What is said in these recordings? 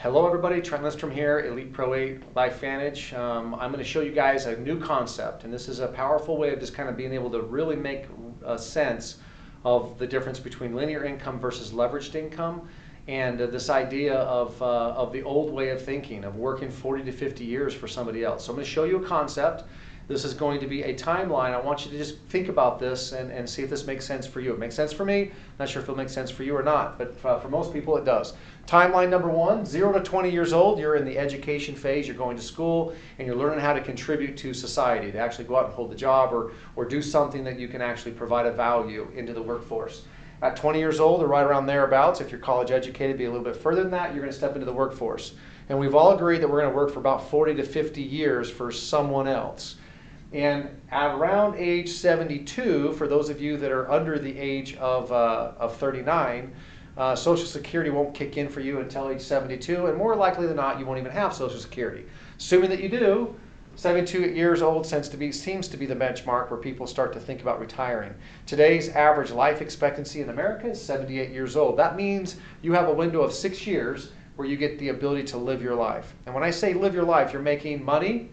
Hello everybody, Trent Lindstrom here, Elite Pro 8 LifeVantage. I'm going to show you guys a new concept, and this is a powerful way of just kind of being able to really make a sense of the difference between linear income versus leveraged income, and this idea of the old way of thinking, of working 40 to 50 years for somebody else. So I'm going to show you a concept. This is going to be a timeline. I want you to just think about this and see if this makes sense for you. It makes sense for me. Not sure if it'll make sense for you or not, but for most people it does. Timeline number one, 0 to 20 years old, you're in the education phase, you're going to school, and you're learning how to contribute to society, to actually go out and hold a job or do something that you can actually provide a value into the workforce. At 20 years old, or right around thereabouts, if you're college educated, be a little bit further than that, you're going to step into the workforce. And we've all agreed that we're going to work for about 40 to 50 years for someone else. And at around age 72, for those of you that are under the age of 39, Social Security won't kick in for you until age 72, and more likely than not, you won't even have Social Security. Assuming that you do, 72 years old seems to be the benchmark where people start to think about retiring. Today's average life expectancy in America is 78 years old. That means you have a window of 6 years where you get the ability to live your life. And when I say live your life, you're making money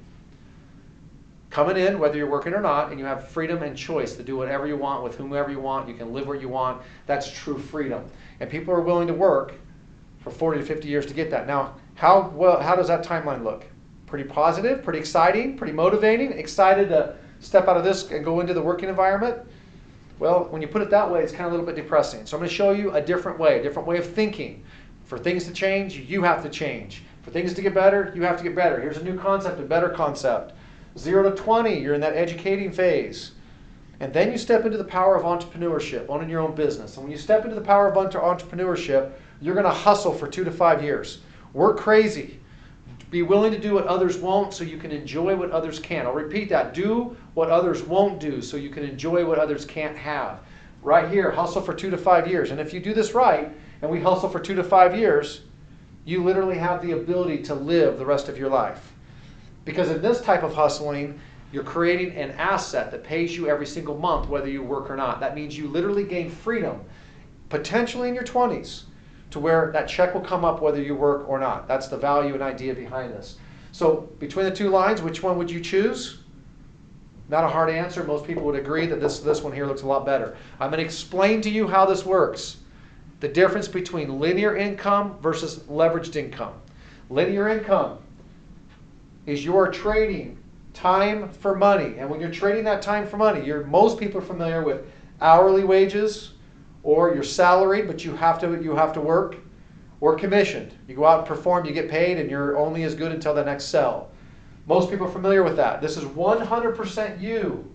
coming in, whether you're working or not, and you have freedom and choice to do whatever you want with whomever you want. You can live where you want. That's true freedom. And people are willing to work for 40 to 50 years to get that. Now, how does that timeline look? Pretty positive, pretty exciting, pretty motivating, excited to step out of this and go into the working environment? Well, when you put it that way, it's kind of a little bit depressing. So I'm going to show you a different way of thinking. For things to change, you have to change. For things to get better, you have to get better. Here's a new concept, a better concept. 0 to 20, you're in that educating phase. And then you step into the power of entrepreneurship, owning your own business. And when you step into the power of entrepreneurship, you're going to hustle for 2 to 5 years. Work crazy. Be willing to do what others won't so you can enjoy what others can. I'll repeat that. Do what others won't do so you can enjoy what others can't have. Right here, hustle for 2 to 5 years. And if you do this right, and we hustle for 2 to 5 years, you literally have the ability to live the rest of your life. Because in this type of hustling, you're creating an asset that pays you every single month, whether you work or not. That means you literally gain freedom, potentially in your 20s, to where that check will come up whether you work or not. That's the value and idea behind this. So between the two lines, which one would you choose? Not a hard answer. Most people would agree that this one here looks a lot better. I'm going to explain to you how this works. The difference between linear income versus leveraged income. Linear income is you're trading time for money. And when you're trading that time for money, most people are familiar with hourly wages, or you're salaried, but you have to work, or commissioned. You go out and perform, you get paid, and you're only as good until the next sell. Most people are familiar with that. This is 100% you.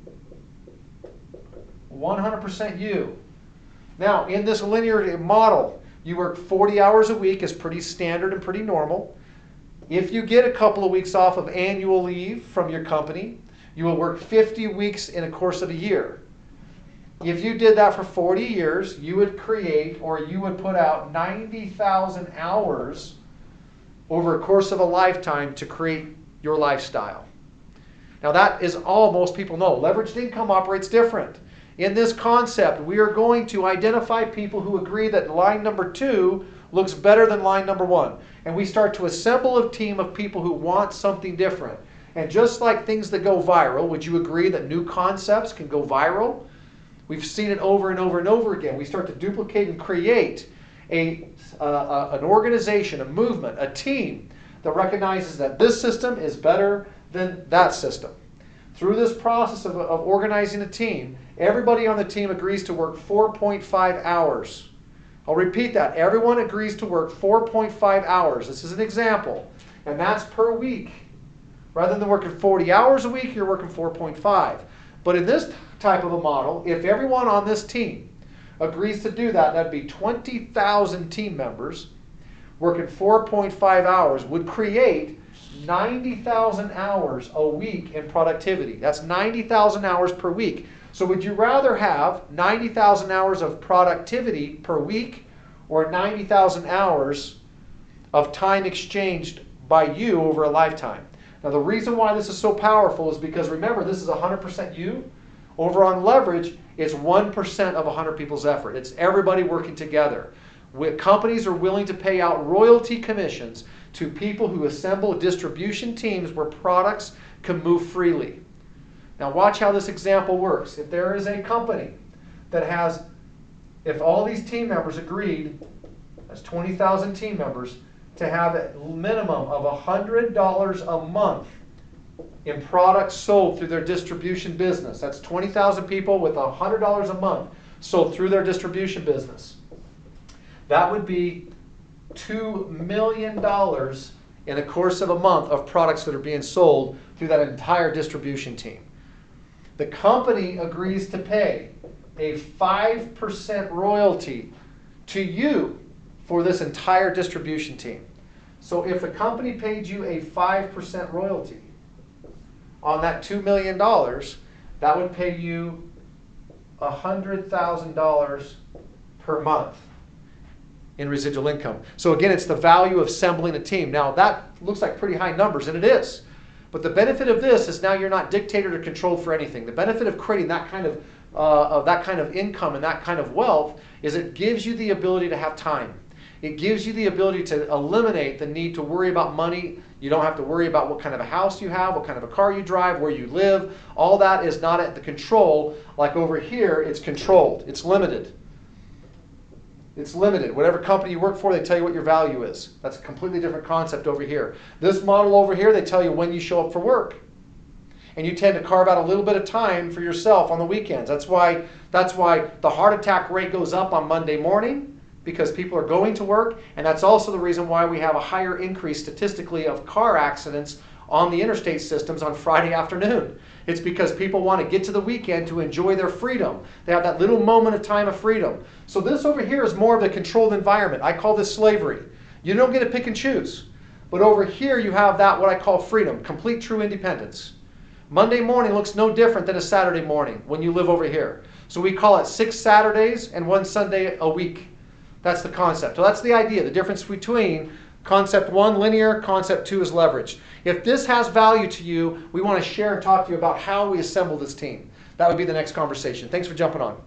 100% you. Now, in this linear model, you work 40 hours a week is pretty standard and pretty normal. If you get a couple of weeks off of annual leave from your company, you will work 50 weeks in a course of a year. If you did that for 40 years, you would create, or you would put out 90,000 hours over a course of a lifetime to create your lifestyle. Now that is all most people know. Leveraged income operates different. In this concept, we are going to identify people who agree that line number 2 looks better than line number 1. And we start to assemble a team of people who want something different. And just like things that go viral, would you agree that new concepts can go viral? We've seen it over and over and over again. We start to duplicate and create an organization, a movement, a team that recognizes that this system is better than that system. Through this process of organizing a team, everybody on the team agrees to work 4.5 hours. I'll repeat that. Everyone agrees to work 4.5 hours. This is an example. And that's per week. Rather than working 40 hours a week, you're working 4.5. But in this type of a model, if everyone on this team agrees to do that, that'd be 20,000 team members working 4.5 hours would create 90,000 hours a week in productivity. That's 90,000 hours per week. So would you rather have 90,000 hours of productivity per week, or 90,000 hours of time exchanged by you over a lifetime? Now the reason why this is so powerful is because, remember, this is 100% you. Over on leverage, it's 1% of 100 people's effort. It's everybody working together. Companies are willing to pay out royalty commissions to people who assemble distribution teams where products can move freely. Now watch how this example works. If there is a company that has, if all these team members agreed, that's 20,000 team members, to have a minimum of $100 a month in products sold through their distribution business. That's 20,000 people with $100 a month sold through their distribution business. That would be $2 million in the course of a month of products that are being sold through that entire distribution team. The company agrees to pay a 5% royalty to you for this entire distribution team. So if the company paid you a 5% royalty on that $2 million, that would pay you $100,000 per month in residual income. So again, it's the value of assembling a team. Now that looks like pretty high numbers, and it is. But the benefit of this is now you're not dictated or controlled for anything. The benefit of creating that kind of income and that kind of wealth is it gives you the ability to have time. It gives you the ability to eliminate the need to worry about money. You don't have to worry about what kind of a house you have, what kind of a car you drive, where you live. All that is not at the control. Like over here, it's controlled. It's limited. It's limited. Whatever company you work for, they tell you what your value is. That's a completely different concept over here. This model over here, they tell you when you show up for work. And you tend to carve out a little bit of time for yourself on the weekends. That's why the heart attack rate goes up on Monday morning, because people are going to work, and that's also the reason why we have a higher increase statistically of car accidents on the interstate systems on Friday afternoon. It's because people want to get to the weekend to enjoy their freedom. They have that little moment of time of freedom. So this over here is more of a controlled environment. I call this slavery. You don't get to pick and choose. But over here you have that, what I call freedom, complete true independence. Monday morning looks no different than a Saturday morning when you live over here. So we call it 6 Saturdays and 1 Sunday a week. That's the concept. So that's the idea, the difference between concept 1, linear, concept 2 is leveraged. If this has value to you, we want to share and talk to you about how we assemble this team. That would be the next conversation. Thanks for jumping on.